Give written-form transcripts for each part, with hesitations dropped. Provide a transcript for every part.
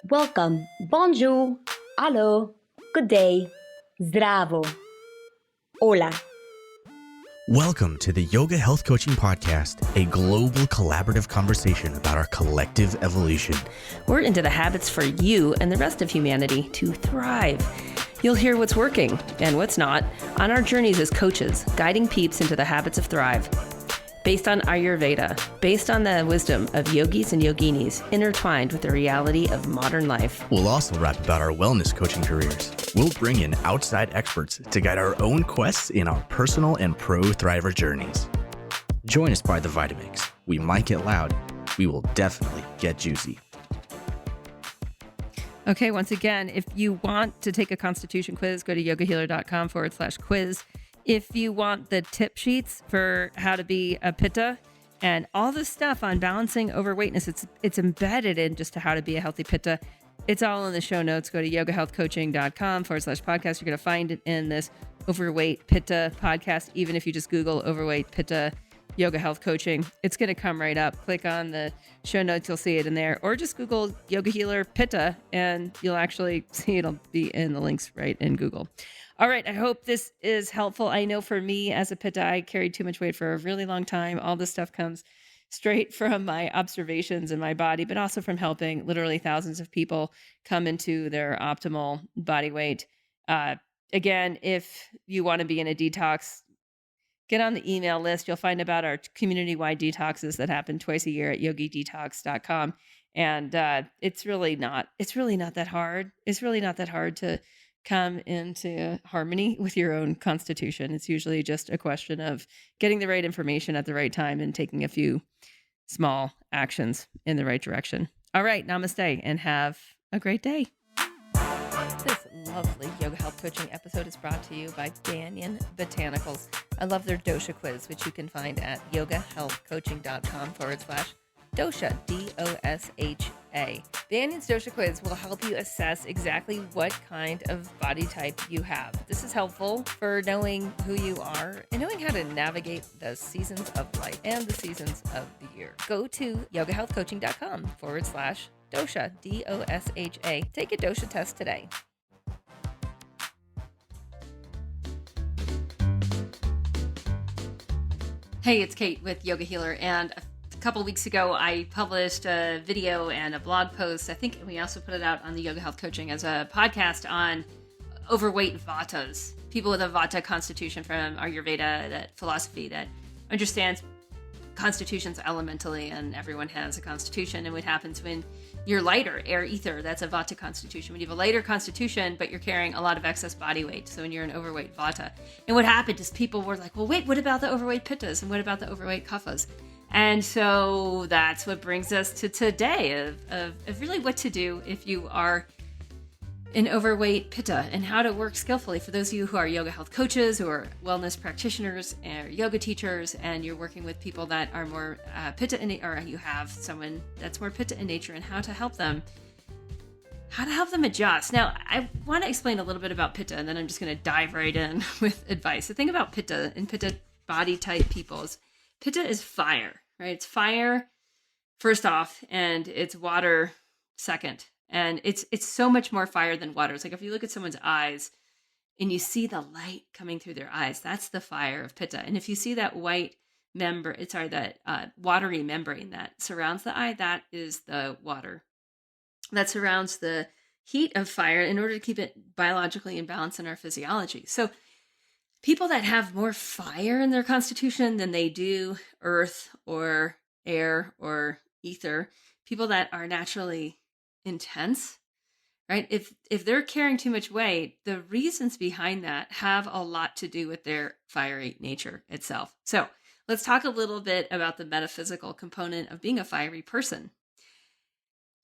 Welcome, bonjour, allo, good day, zdravo, hola. Welcome to the Yoga Health Coaching Podcast, a global collaborative conversation about our collective evolution. We're into the habits for you and the rest of humanity to thrive. You'll hear what's working and what's not on our journeys as coaches, guiding peeps into the habits of thrive. Based on Ayurveda, based on the wisdom of yogis and yoginis, intertwined with the reality of modern life. We'll also rap about our wellness coaching careers. We'll bring in outside experts to guide our own quests in our personal and pro-thriver journeys. Join us by the Vitamix. We might get loud. We will definitely get juicy. Okay, once again, if you want to take a constitution quiz, go to yogahealer.com/quiz. If you want the tip sheets for how to be a Pitta and all the stuff on balancing overweightness, it's embedded in just how to be a healthy Pitta. It's all in the show notes. Go to yogahealthcoaching.com/podcast. You're going to find it in this Overweight Pitta podcast. Even if you just Google Overweight Pitta Yoga Health Coaching, it's going to come right up. Click on the show notes. You'll see it in there. Or just Google Yoga Healer Pitta and you'll actually see it'll be in the links right in Google. All right. I hope this is helpful. I know for me as a Pitta, I carried too much weight for a really long time. All this stuff comes straight from my observations in my body, but also from helping literally thousands of people come into their optimal body weight. Again, if you want to be in a detox, get on the email list. You'll find about our community-wide detoxes that happen twice a year at yogidetox.com. And it's really not that hard. It's really not that hard to come into harmony with your own constitution. It's usually just a question of getting the right information at the right time and taking a few small actions in the right direction. All right, namaste and have a great day. This lovely yoga health coaching episode is brought to you by Banyan Botanicals. I love their dosha quiz, which you can find at yogahealthcoaching.com/dosha, D-O-S-H-A. Banyan's dosha quiz will help you assess exactly what kind of body type you have. This is helpful for knowing who you are and knowing how to navigate the seasons of life and the seasons of the year. Go to yogahealthcoaching.com/dosha, D-O-S-H-A. Take a dosha test today. Hey, it's Kate with Yoga Healer, and a couple weeks ago I published a video and a blog post. I think we also put it out on the Yoga Health Coaching as a podcast on overweight vatas, people with a vata constitution from Ayurveda, that philosophy that understands constitutions elementally, and everyone has a constitution. And what happens when you're lighter, air, ether, that's a vata constitution. When you have a lighter constitution, but you're carrying a lot of excess body weight, so when you're an overweight vata. And what happened is people were like, well, wait, what about the overweight pittas? And what about the overweight kaphas? And so that's what brings us to today of really what to do if you are an overweight pitta and how to work skillfully. For those of you who are yoga health coaches, who are wellness practitioners or yoga teachers, and you're working with people that are more pitta or you have someone that's more pitta in nature, and how to help them adjust. Now, I want to explain a little bit about pitta, and then I'm just going to dive right in with advice. The thing about pitta and pitta body type people is pitta is fire, right? It's fire first off, and it's water second. And it's so much more fire than water. It's like if you look at someone's eyes and you see the light coming through their eyes, that's the fire of pitta. And if you see that watery membrane that surrounds the eye, that is the water that surrounds the heat of fire in order to keep it biologically in balance in our physiology. So people that have more fire in their constitution than they do earth or air or ether, people that are naturally intense, right? If they're carrying too much weight, the reasons behind that have a lot to do with their fiery nature itself. So let's talk a little bit about the metaphysical component of being a fiery person.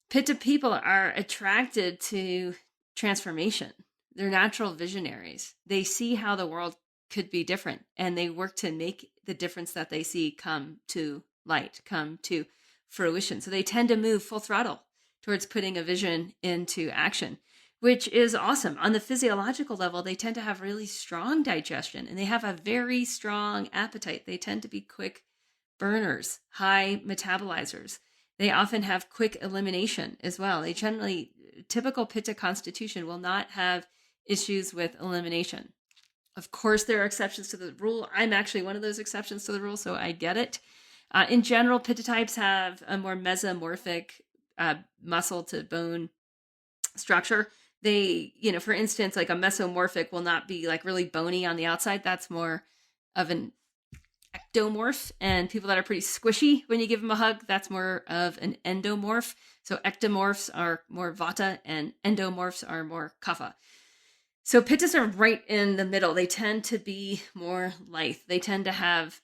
Pitta people are attracted to transformation. They're natural visionaries. They see how the world could be different, and they work to make the difference that they see come to light, come to fruition. So they tend to move full throttle towards putting a vision into action, which is awesome. On the physiological level, they tend to have really strong digestion, and they have a very strong appetite. They tend to be quick burners, high metabolizers. They often have quick elimination as well. They generally typical Pitta constitution will not have issues with elimination. Of course, there are exceptions to the rule. I'm actually one of those exceptions to the rule, so I get it. In general, Pitta types have a more mesomorphic muscle to bone structure. They, for instance, like a mesomorphic will not be like really bony on the outside. That's more of an ectomorph. And people that are pretty squishy when you give them a hug, that's more of an endomorph. So ectomorphs are more vata and endomorphs are more kapha. So pittas are right in the middle. They tend to be more lithe. They tend to have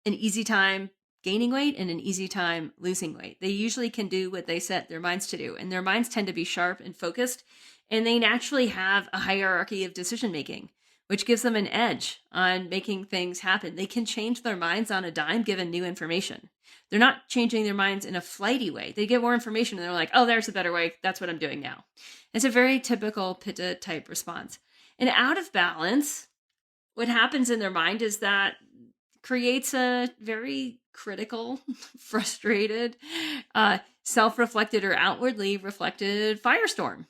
an easy time gaining weight and an easy time losing weight. They usually can do what they set their minds to do, and their minds tend to be sharp and focused, and they naturally have a hierarchy of decision making, which gives them an edge on making things happen. They can change their minds on a dime given new information. They're not changing their minds in a flighty way. They get more information and they're like, oh, there's a better way. That's what I'm doing now. It's a very typical Pitta type response. And out of balance, what happens in their mind is that creates a very critical, frustrated, self-reflected or outwardly reflected firestorm,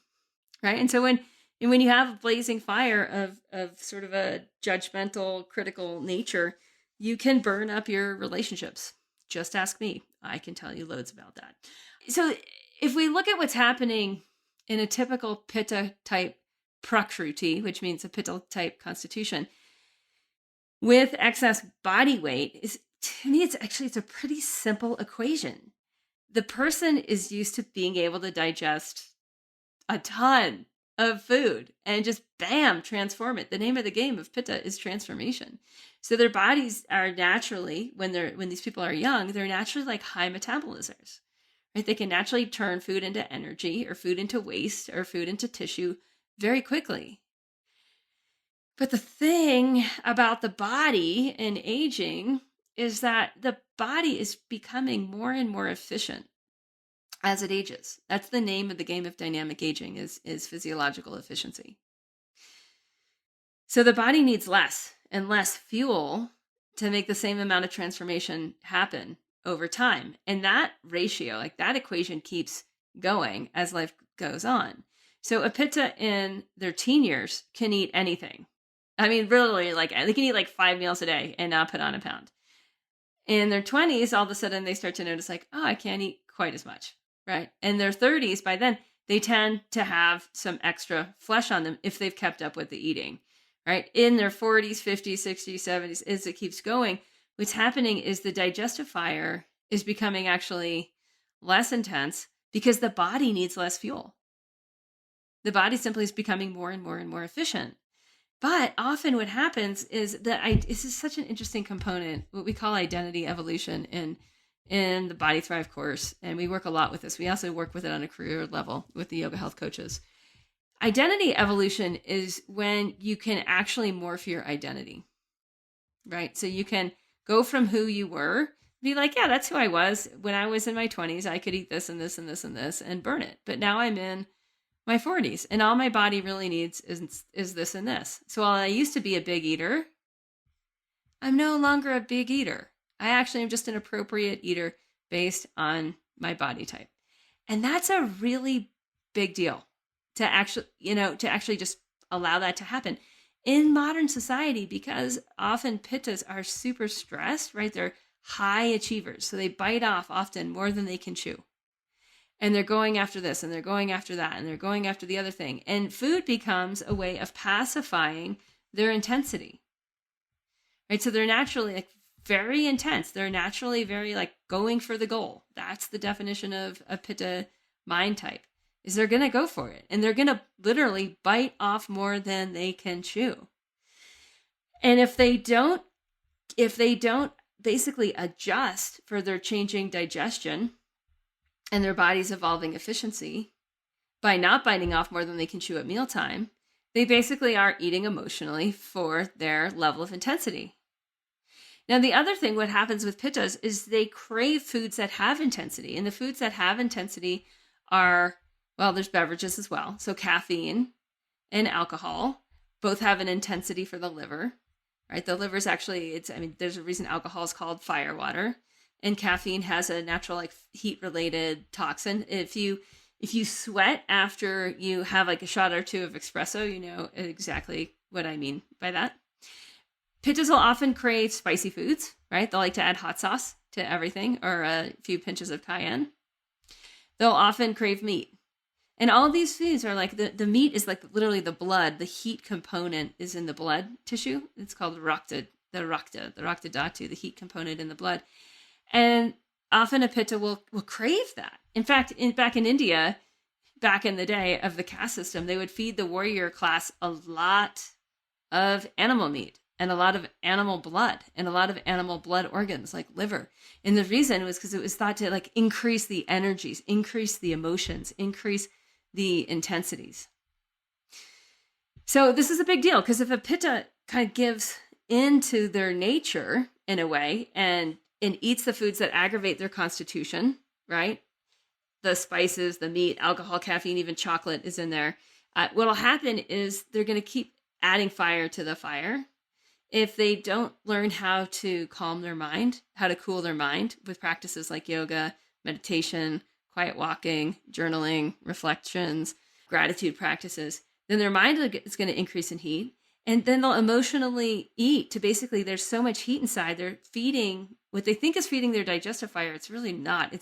right? And so when you have a blazing fire of sort of a judgmental, critical nature, you can burn up your relationships. Just ask me. I can tell you loads about that. So if we look at what's happening in a typical Pitta type prakruti, which means a Pitta type constitution, with excess body weight, to me, it's a pretty simple equation. The person is used to being able to digest a ton of food and just bam, transform it. The name of the game of Pitta is transformation. So their bodies are naturally, when these people are young, they're naturally like high metabolizers, right? They can naturally turn food into energy or food into waste or food into tissue very quickly. But the thing about the body in aging is that the body is becoming more and more efficient as it ages. That's the name of the game of dynamic aging is physiological efficiency. So the body needs less and less fuel to make the same amount of transformation happen over time. And that ratio, like that equation keeps going as life goes on. So a Pitta in their teen years can eat anything. I mean, really, like they can eat like 5 meals a day and not put on a pound. In their 20s, all of a sudden they start to notice like, oh, I can't eat quite as much, right? In their 30s, by then, they tend to have some extra flesh on them if they've kept up with the eating, right? In their 40s, 50s, 60s, 70s, as it keeps going, what's happening is the digestive fire is becoming actually less intense because the body needs less fuel. The body simply is becoming more and more and more efficient. But often what happens is that this is such an interesting component, what we call identity evolution in the Body Thrive course. And we work a lot with this. We also work with it on a career level with the yoga health coaches. Identity evolution is when you can actually morph your identity, right? So you can go from who you were, be like, yeah, that's who I was. When I was in my 20s, I could eat this and this and this and this and burn it. But now I'm in my 40s and all my body really needs is this and this. So while I used to be a big eater, I'm no longer a big eater. I actually am just an appropriate eater based on my body type. And that's a really big deal to actually just allow that to happen in modern society, because often Pittas are super stressed, right? They're high achievers. So they bite off often more than they can chew. And they're going after this and they're going after that and they're going after the other thing. And food becomes a way of pacifying their intensity, right? So they're naturally like very intense. They're naturally very like going for the goal. That's the definition of a Pitta mind type, is they're going to go for it. And they're going to literally bite off more than they can chew. And if they don't basically adjust for their changing digestion and their body's evolving efficiency by not biting off more than they can chew at mealtime, they basically are eating emotionally for their level of intensity. Now, the other thing, what happens with Pittas is they crave foods that have intensity. And the foods that have intensity are, well, there's beverages as well. So caffeine and alcohol both have an intensity for the liver, right? The liver's actually, there's a reason alcohol is called fire water. And caffeine has a natural like heat related toxin. If you If you sweat after you have like a shot or two of espresso, you know exactly what I mean by that. Pittas will often crave spicy foods, right? They'll like to add hot sauce to everything or a few pinches of cayenne. They'll often crave meat. And all of these foods are like the meat is like literally the blood. The heat component is in the blood tissue. It's called rakta dhatu, the heat component in the blood. And often a pitta will crave that. In fact, back in India, back in the day of the caste system, they would feed the warrior class a lot of animal meat and a lot of animal blood and a lot of animal blood organs like liver. And the reason was because it was thought to like increase the energies, increase the emotions, increase the intensities. So this is a big deal because if a pitta kind of gives into their nature in a way and eats the foods that aggravate their constitution, right? The spices, the meat, alcohol, caffeine, even chocolate is in there. What'll happen is they're going to keep adding fire to the fire. If they don't learn how to calm their mind, how to cool their mind with practices like yoga, meditation, quiet walking, journaling, reflections, gratitude practices, then their mind is going to increase in heat. And then they'll emotionally eat to basically, there's so much heat inside. They're feeding what they think is feeding their digestive fire. It's really not.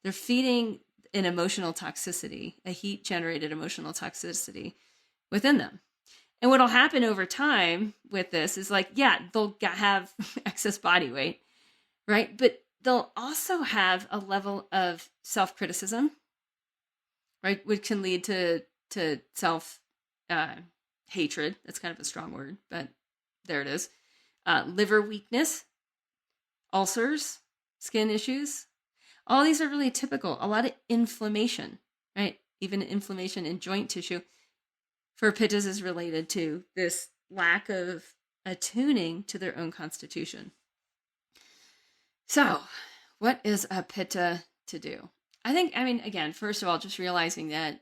They're feeding an emotional toxicity, a heat generated emotional toxicity within them. And what'll happen over time with this is like, yeah, they'll have excess body weight, right? But they'll also have a level of self-criticism, right? Which can lead to self hatred. That's kind of a strong word, but there it is. Liver weakness, ulcers, skin issues. All these are really typical. A lot of inflammation, right? Even inflammation in joint tissue for pittas is related to this lack of attuning to their own constitution. So, what is a pitta to do? Again, first of all, just realizing that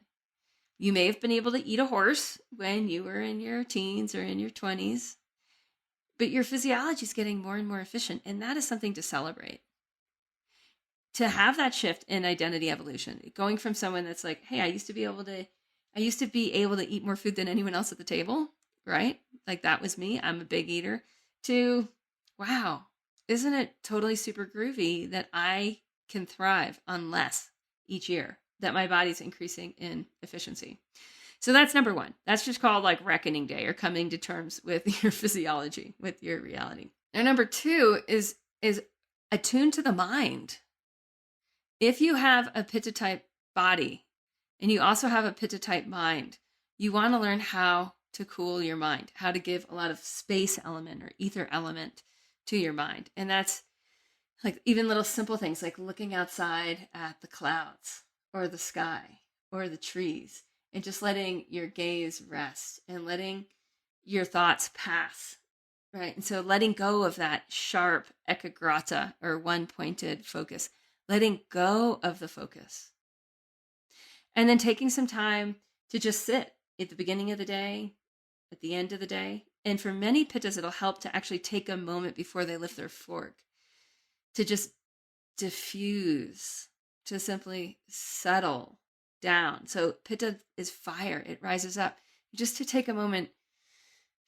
you may have been able to eat a horse when you were in your teens or in your 20s, but your physiology is getting more and more efficient, and that is something to celebrate. To have that shift in identity evolution, going from someone that's like, hey, I used to be able to eat more food than anyone else at the table, right? Like that was me. I'm a big eater. To, wow, isn't it totally super groovy that I can thrive on less each year, that my body's increasing in efficiency? So that's number one. That's just called like reckoning day or coming to terms with your physiology, with your reality. And number two is attune to the mind. If you have a pitta type body and you also have a pitta type mind, you want to learn how to cool your mind, how to give a lot of space element or ether element to your mind. And that's like even little simple things like looking outside at the clouds or the sky or the trees and just letting your gaze rest and letting your thoughts pass, right? And so letting go of that sharp ekagrata or one-pointed focus, letting go of the focus. And then taking some time to just sit at the beginning of the day, at the end of the day. And for many pittas, it'll help to actually take a moment before they lift their fork to just diffuse, to simply settle down. So pitta is fire. It rises up. Just to take a moment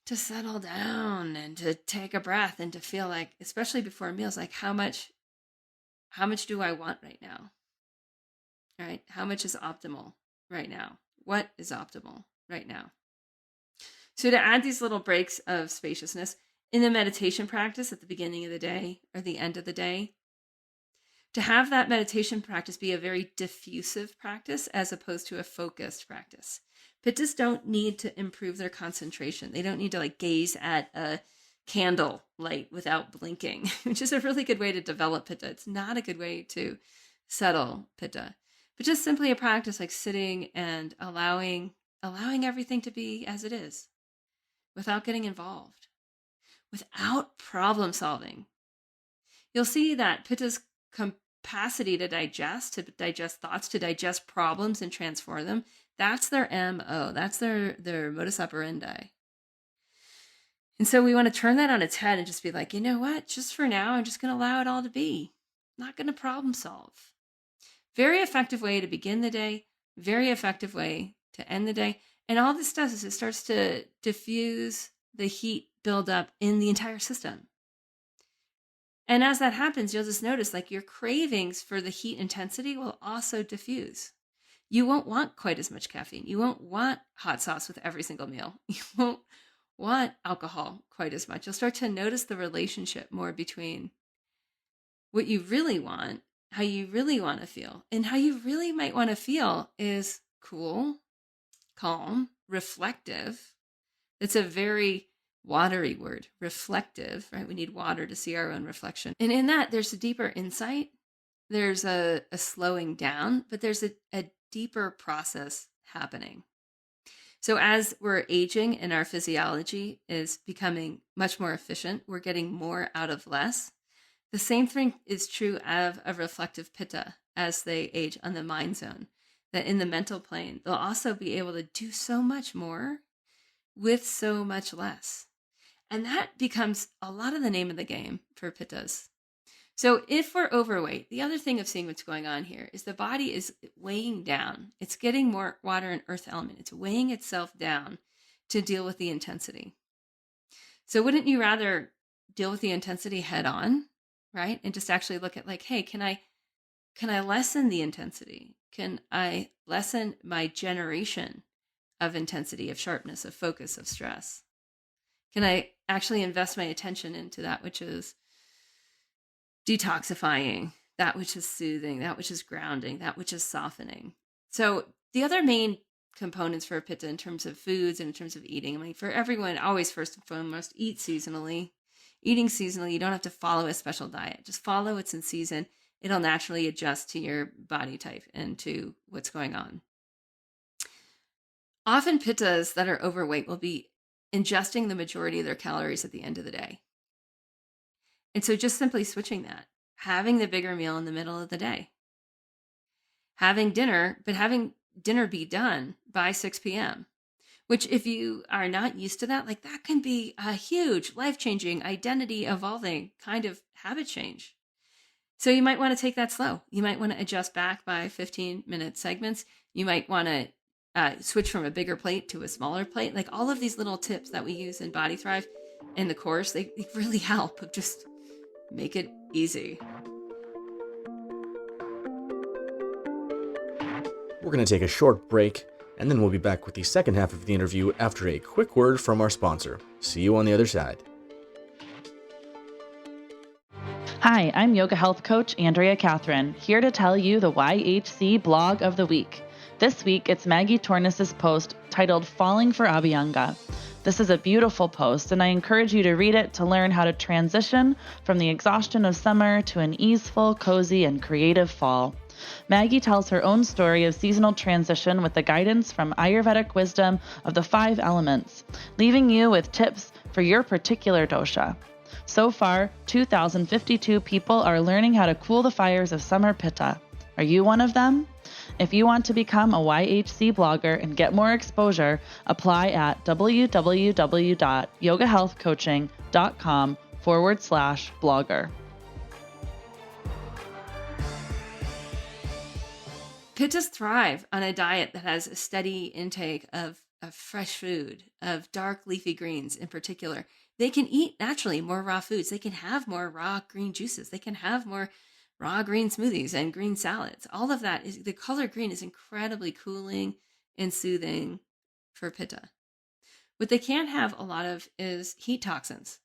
to settle down and to take a breath and to feel like, especially before meals, like how much do I want right now? Right? How much is optimal right now? What is optimal right now? So to add these little breaks of spaciousness in the meditation practice at the beginning of the day or the end of the day, to have that meditation practice be a very diffusive practice as opposed to a focused practice. Pittas don't need to improve their concentration. They don't need to like gaze at a candle light without blinking, which is a really good way to develop pitta. It's not a good way to settle pitta, but just simply a practice like sitting and allowing everything to be as it is without getting involved, without problem solving. You'll see that pitta's capacity to digest thoughts, to digest problems and transform them, that's their MO. That's their modus operandi. And so we want to turn that on its head and just be like, you know what? Just for now, I'm just going to allow it all to be. I'm not going to problem solve. Very effective way to begin the day, very effective way to end the day. And all this does is it starts to diffuse the heat buildup in the entire system. And as that happens, you'll just notice like your cravings for the heat intensity will also diffuse. You won't want quite as much caffeine. You won't want hot sauce with every single meal. You won't want alcohol quite as much. You'll start to notice the relationship more between what you really want, how you really want to feel. And how you really might want to feel is cool, calm, reflective. It's a very watery word, reflective, right? We need water to see our own reflection. And in that, there's a deeper insight. There's a slowing down, but there's a deeper process happening. So as we're aging and our physiology is becoming much more efficient, we're getting more out of less. The same thing is true of a reflective Pitta as they age on the mind zone, that in the mental plane, they'll also be able to do so much more with so much less. And that becomes a lot of the name of the game for Pittas. So if we're overweight, the other thing of seeing what's going on here is the body is weighing down. It's getting more water and earth element. It's weighing itself down to deal with the intensity. So wouldn't you rather deal with the intensity head on, right? And just actually look at like, hey, can I lessen the intensity? Can I lessen my generation of intensity, of sharpness, of focus, of stress? Can I actually invest my attention into that which is detoxifying, that which is soothing, that which is grounding, that which is softening? So the other main components for a Pitta in terms of foods and in terms of eating, I mean, for everyone, always first and foremost, eat seasonally. Eating seasonally, you don't have to follow a special diet. Just follow what's in season. It'll naturally adjust to your body type and to what's going on. Often Pittas that are overweight will be ingesting the majority of their calories at the end of the day. And so just simply switching that, having the bigger meal in the middle of the day, having dinner, but having dinner be done by 6 p.m., which if you are not used to that, like that can be a huge life-changing, identity-evolving kind of habit change. So you might want to take that slow. You might want to adjust back by 15-minute segments. You might want to switch from a bigger plate to a smaller plate. Like all of these little tips that we use in Body Thrive in the course, they really help. Just make it easy. We're going to take a short break, and then we'll be back with the second half of the interview after a quick word from our sponsor. See you on the other side. Hi, I'm yoga health coach Andrea Catherine, here to tell you the YHC blog of the week. This week, it's Maggie Tornis's post titled Falling for Abhyanga. This is a beautiful post, and I encourage you to read it to learn how to transition from the exhaustion of summer to an easeful, cozy, and creative fall. Maggie tells her own story of seasonal transition with the guidance from Ayurvedic wisdom of the 5 elements, leaving you with tips for your particular dosha. So far, 2,052 people are learning how to cool the fires of summer Pitta. Are you one of them? If you want to become a YHC blogger and get more exposure, apply at www.yogahealthcoaching.com/blogger. Pittas thrive on a diet that has a steady intake of fresh food, of dark leafy greens in particular. They can eat naturally more raw foods. They can have more raw green juices. They can have more raw green smoothies and green salads. All of that is, the color green is incredibly cooling and soothing for Pitta. What they can't have a lot of is heat toxins.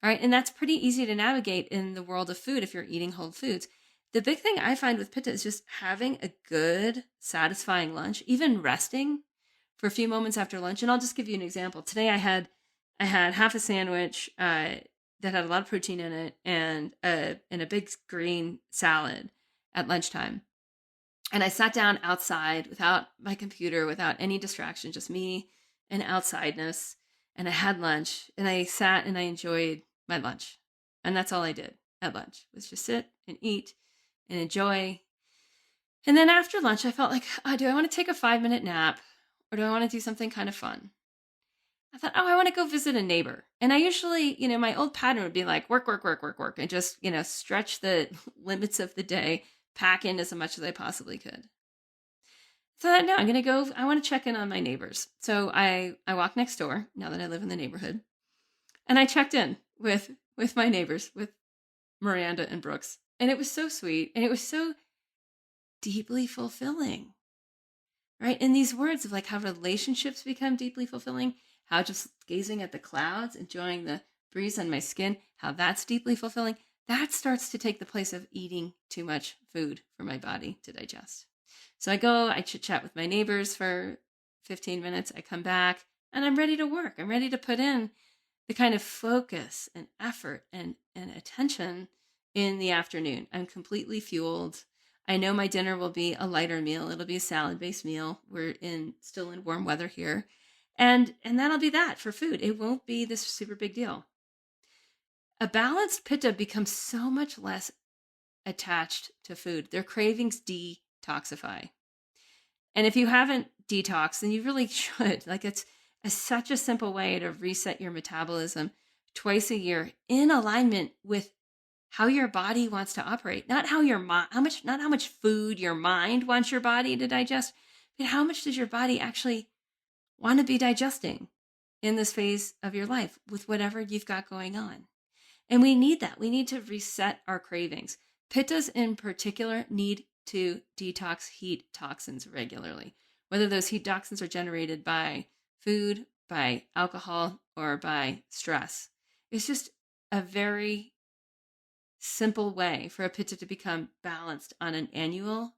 All right. And that's pretty easy to navigate in the world of food if you're eating whole foods. The big thing I find with Pitta is just having a good, satisfying lunch, even resting for a few moments after lunch. And I'll just give you an example. Today I had half a sandwich that had a lot of protein in it and a big green salad at lunchtime. And I sat down outside without my computer, without any distraction, just me and outsideness. And I had lunch and I sat and I enjoyed my lunch. And that's all I did at lunch, was just sit and eat and enjoy. And then after lunch, I felt like, do I want to take a 5-minute nap or do I want to do something kind of fun? I thought, I want to go visit a neighbor. And I usually, my old pattern would be like work, and just, stretch the limits of the day, pack in as much as I possibly could. thought, no, I'm going to go, I want to check in on my neighbors. So I walked next door now that I live in the neighborhood, and I checked in with my neighbors, with Miranda and Brooks. And it was so sweet. And it was so deeply fulfilling, right? And these words of like how relationships become deeply fulfilling, how just gazing at the clouds, enjoying the breeze on my skin, how that's deeply fulfilling, that starts to take the place of eating too much food for my body to digest. So I go, I chit chat with my neighbors for 15 minutes. I come back and I'm ready to work. I'm ready to put in the kind of focus and effort and attention in the afternoon. I'm completely fueled. I know my dinner will be a lighter meal. It'll be a salad-based meal. We're still in warm weather here. And that'll be that for food. It won't be this super big deal. A balanced Pitta becomes so much less attached to food. Their cravings detoxify. And if you haven't detoxed, then you really should. Like it's such a simple way to reset your metabolism twice a year in alignment with how your body wants to operate. Not how much food your mind wants your body to digest, but how much does your body actually want to be digesting in this phase of your life with whatever you've got going on. And we need that. We need to reset our cravings. Pittas in particular need to detox heat toxins regularly, whether those heat toxins are generated by food, by alcohol, or by stress. It's just a very simple way for a Pitta to become balanced on an annual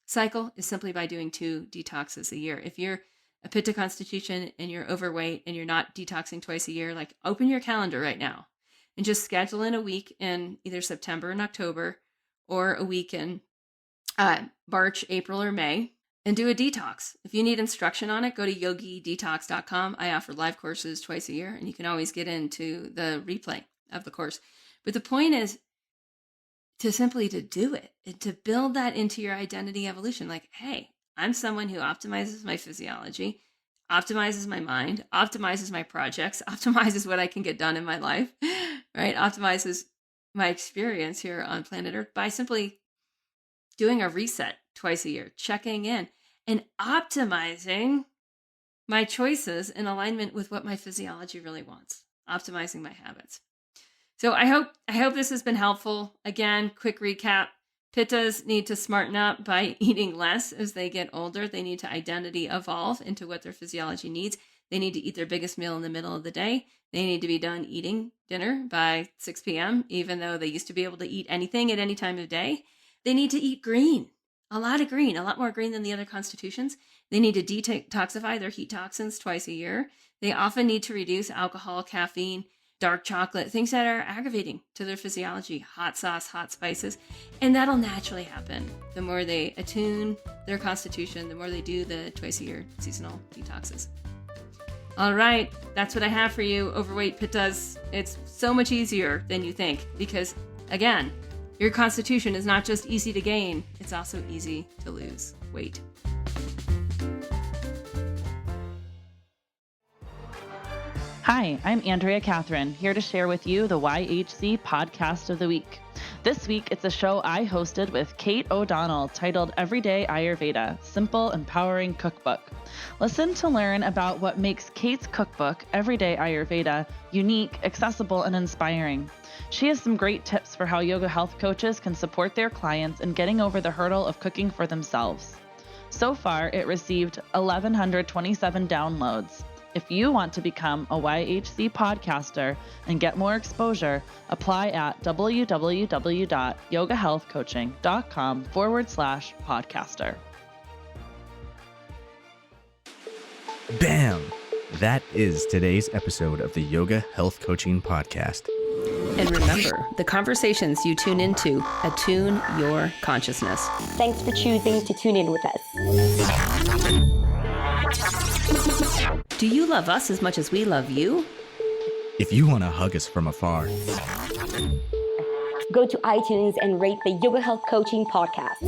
cycle is simply by doing 2 detoxes a year. If you're a Pitta constitution and you're overweight and you're not detoxing twice a year, like open your calendar right now and just schedule in a week in either September and October or a week in March, April, or May and do a detox. If you need instruction on it, go to yogidetox.com. I offer live courses twice a year and you can always get into the replay of the course. But the point is to simply to do it and to build that into your identity evolution. Like, hey, I'm someone who optimizes my physiology, optimizes my mind, optimizes my projects, optimizes what I can get done in my life, right? Optimizes my experience here on planet Earth by simply doing a reset twice a year, checking in and optimizing my choices in alignment with what my physiology really wants, optimizing my habits. So I hope this has been helpful. Again, quick recap. Pittas need to smarten up by eating less as they get older. They need to identity evolve into what their physiology needs. They need to eat their biggest meal in the middle of the day. They need to be done eating dinner by 6 p.m., even though they used to be able to eat anything at any time of day. They need to eat green, a lot more green than the other constitutions. They need to detoxify their heat toxins twice a year. They often need to reduce alcohol, caffeine, dark chocolate, things that are aggravating to their physiology, hot sauce, hot spices. And that'll naturally happen. The more they attune their constitution, the more they do the twice a year seasonal detoxes. All right, that's what I have for you, overweight Pittas. It's so much easier than you think because, again, your constitution is not just easy to gain, it's also easy to lose weight. Hi, I'm Andrea Catherine, here to share with you the YHC Podcast of the Week. This week, it's a show I hosted with Kate O'Donnell titled Everyday Ayurveda, Simple Empowering Cookbook. Listen to learn about what makes Kate's cookbook, Everyday Ayurveda, unique, accessible, and inspiring. She has some great tips for how yoga health coaches can support their clients in getting over the hurdle of cooking for themselves. So far, it received 1,127 downloads. If you want to become a YHC podcaster and get more exposure, apply at www.yogahealthcoaching.com/podcaster. Bam! That is today's episode of the Yoga Health Coaching Podcast. And remember, the conversations you tune into attune your consciousness. Thanks for choosing to tune in with us. Do you love us as much as we love you? If you want to hug us from afar, Go to iTunes and rate the Yoga Health Coaching Podcast.